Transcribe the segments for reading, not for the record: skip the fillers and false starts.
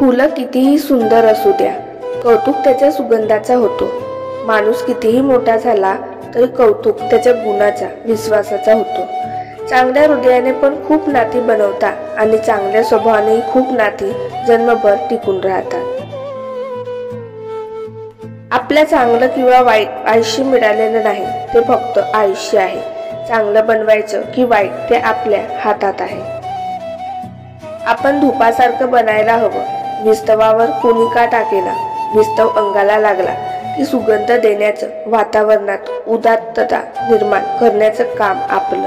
फुलं कितीही सुंदर असू द्या, कौतुक त्याच्या सुगंधाचा होतो. माणूस कितीही मोठा झाला तरी कौतुक त्याच्या गुणाचा, विश्वासाचा होतो. चांगल्या हृदयाने पण खूप नाती बनवता आणि चांगल्या स्वभावानेही खूप नाती जन्मभर टिकून राहतात. आपल्या चांगलं किंवा वाईट आयुष्य मिळालेलं नाही, ते फक्त आयुष्य आहे. चांगलं बनवायचं की वाईट ते आपल्या हातात आहे. आपण धुपासारखं बनायला हवं. विस्तवावर कोणी का टाकेना, विस्तव अंगाला लागला की सुगंध देण्याचं, वातावरणात उदात्तता निर्माण करण्याचं काम आपलं.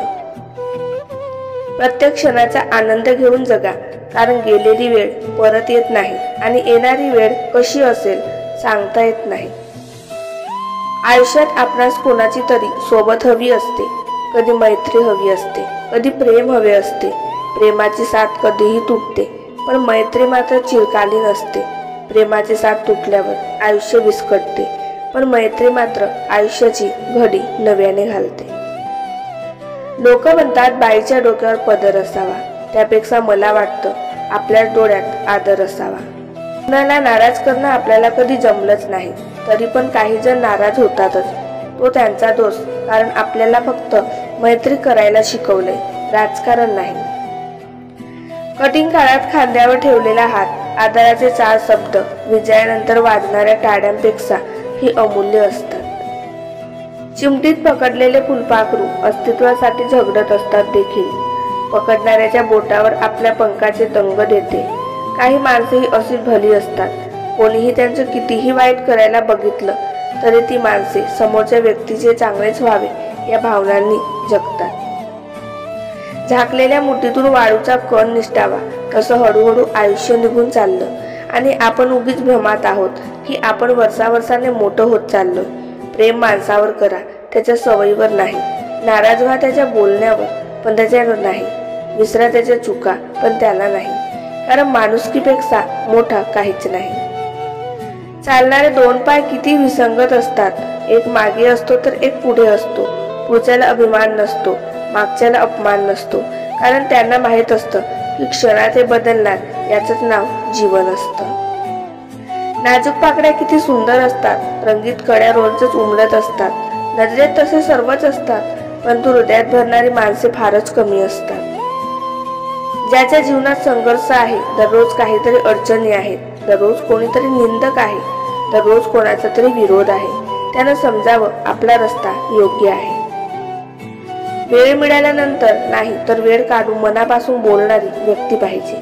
प्रत्येक क्षणाचा आनंद घेऊन जगा, कारण गेलेली वेळ परत येत नाही आणि येणारी वेळ कशी असेल सांगता येत नाही. आयुष्यात आपणास कोणाची तरी सोबत हवी असते. कधी मैत्री हवी असते, कधी प्रेम हवे असते. प्रेमाची साथ कधीही तुटते, पण मैत्री मात्र चिरकालीन असते. प्रेमाची साथ तुटल्यावर आयुष्य विस्कटते, पण मैत्री मात्र आयुष्याची घडी नव्याने घालते. लोक म्हणतात बाईच्या डोक्यावर पदर असावा, त्यापेक्षा मला वाटतं आपल्या डोळ्यात आदर असावा. कुणाला नाराज करणं आपल्याला कधी जमलंच नाही, तरी पण काही जण नाराज होतातच. तो त्यांचा दोष, कारण आपल्याला फक्त मैत्री करायला शिकवलंय, राजकारण नाही. कठीण काळात खांद्यावर ठेवलेला हात, आदराचे 4 शब्द विजयानंतर वाजणाऱ्या टाळ्यांपेक्षा ही अमूल्य असतात. चिमटीत पकडलेले फुलपाखरू अस्तित्वासाठी झगडत असतात देखील. पकडणाऱ्याच्या बोटावर आपल्या पंखाचे तंग देते. काही माणसेही अशी भली असतात. कोणीही त्यांचं कितीही वाईट करायला बघितलं तरी ती माणसे समोरच्या व्यक्तीचे चांगलेच व्हावे या भावनांनी जगतात. झाकलेल्या मुठीतून वाळूचा कण निसटावा, तसं हळूहळू आयुष्य निघून चाललं आणि आपण उगीच भ्रमात आहोत की आपण वर्षावर्षाने मोठं होत चाललोय. प्रेम माणसावर करा, त्याच्या सवयीवर नाही. नाराज व्हा त्याच्या बोलण्यावर, पण त्याच्यावर नाही. विसरा त्याच्या चुका, पण त्याला नाही, कारण माणुसकीपेक्षा मोठा काहीच नाही. चालणारे 2 पाय किती विसंगत असतात. एक मागे असतो तर एक पुढे असतो. पुढच्याला अभिमान नसतो, मागच्याला अपमान नसतो, कारण त्यांना माहीत असतं की क्षणात हे बदलणार, याचंच नाव जीवन असतं. नाजूक पाकड्या किती सुंदर असतात. रंगीत कड्या रोजच उमलत असतात. नजरेत तसे सर्वच असतात, परंतु हृदयात भरणारी माणसे फारच कमी असतात. ज्याच्या जीवनात संघर्ष आहे, दररोज काहीतरी अडचणी आहेत, दररोज कोणीतरी निंदक आहे, दररोज कोणाचा तरी विरोध आहे, त्यानं समजावं आपला रस्ता योग्य आहे. वेळ मिळाल्यानंतर नाही तर वेळ काढून मनापासून बोलणारी व्यक्ती पाहिजे.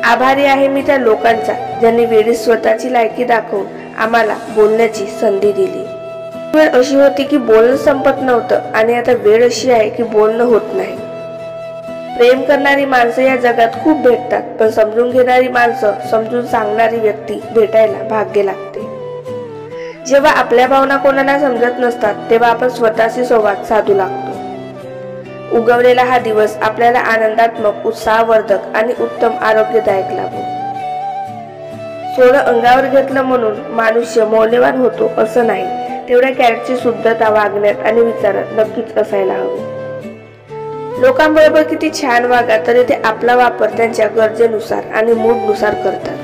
आभारी आहे मी त्या लोकांचा, ज्यांनी वेळी स्वतःची लायकी दाखवून आम्हाला बोलण्याची संधी दिली. वेळ अशी होती की बोलणं संपत नव्हतं आणि आता वेळ अशी आहे की बोलणं होत नाही. प्रेम करणारी माणसं या जगात खूप भेटतात, पण समजून घेणारी माणसं, समजून सांगणारी व्यक्ती भेटायला भाग्य लागते. जेव्हा आपल्या भावना कोणाला समजत नसतात, तेव्हा आपण स्वतःशी संवाद साधू लागतो. उगवलेला हा दिवस आपल्याला आनंदात्मक, उत्साहवर्धक आणि उत्तम आरोग्यदायक लाभो. सोनं अंगावर घेतलं म्हणून मनुष्य मौल्यवान होतो असं नाही. तेवढ्या कॅरेटची शुद्धता वागण्यात आणि विचारात नक्कीच असायला हवी. लोकांबरोबर किती छान वागा, तरी ते आपला वापर त्यांच्या गरजेनुसार आणि मूडनुसार करतात.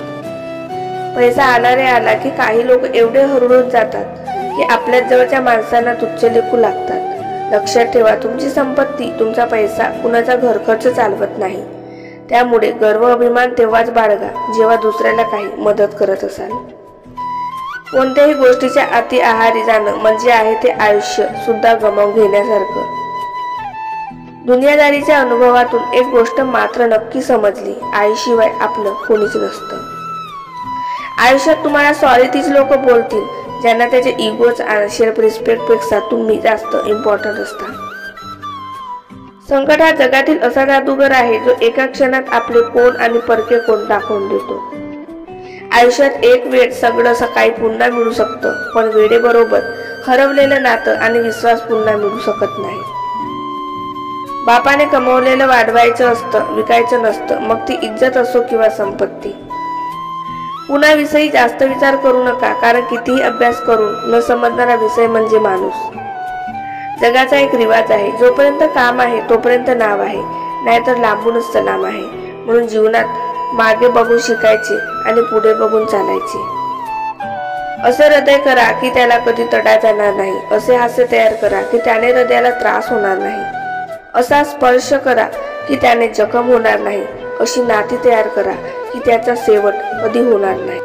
पैसा आला रे आला की काही लोक एवढे हरवून जातात की आपल्या जवळच्या माणसांना तुच्छ लेखू लागतात. लक्षात ठेवा, तुमची संपत्ती, तुमचा पैसा कुणाचा घरखर्च चालवत नाही. त्यामुळे गर्व अभिमान तेव्हाच बाळगा जेव्हा दुसऱ्याला काही मदत करत असाल. कोणत्याही गोष्टीच्या अति आहारी जाणं म्हणजे आहे ते आयुष्य सुद्धा गमावून घेण्यासारखं. दुनियादारीच्या अनुभवातून एक गोष्ट मात्र नक्की समजली, आईशिवाय आपलं कोणीच नसतं. आयुष्यात तुम्हाला सॉरी तीच लोक बोलतील ज्यांना त्याचे इगोच आणि सेल्फ रिस्पेक्ट पेक्षा तुम्ही जास्त इम्पॉर्टंट असता. संकट हा जगातील असा जादूगर आहे जो एका क्षणात आपले कोण आणि परके कोण दाखवून देतो. आयुष्यात एक वेळ सगळं सकाळी पुन्हा मिळू शकतं, पण वेळेबरोबर हरवलेलं नातं आणि विश्वास पुन्हा मिळू शकत नाही. बापाने कमवलेलं वाढवायचं असतं, विकायचं नसतं, मग ती इज्जत असो किंवा संपत्ती. कुणाविषयी जास्त विचार करू नका, कारण कितीही अभ्यास करून न समजणारा विषय म्हणजे माणूस. जगाचा एक रिवाज आहे, जोपर्यंत काम आहे तोपर्यंत नाव आहे, नाहीतर लांबूनच सलाम आहे. म्हणून जीवनात मागे बघून शिकायचे आणि पुढे बघून चालायचे। असे हृदय करा की त्याला कधी तडा जाणार नाही। असे हास्य तयार करा की त्याने हृदयाला त्रास होणार नाही। असा स्पर्श करा की त्याने जखम होणार नाही। अशी नाती तयार करा की त्याचा शेवट कधी होणार नाही।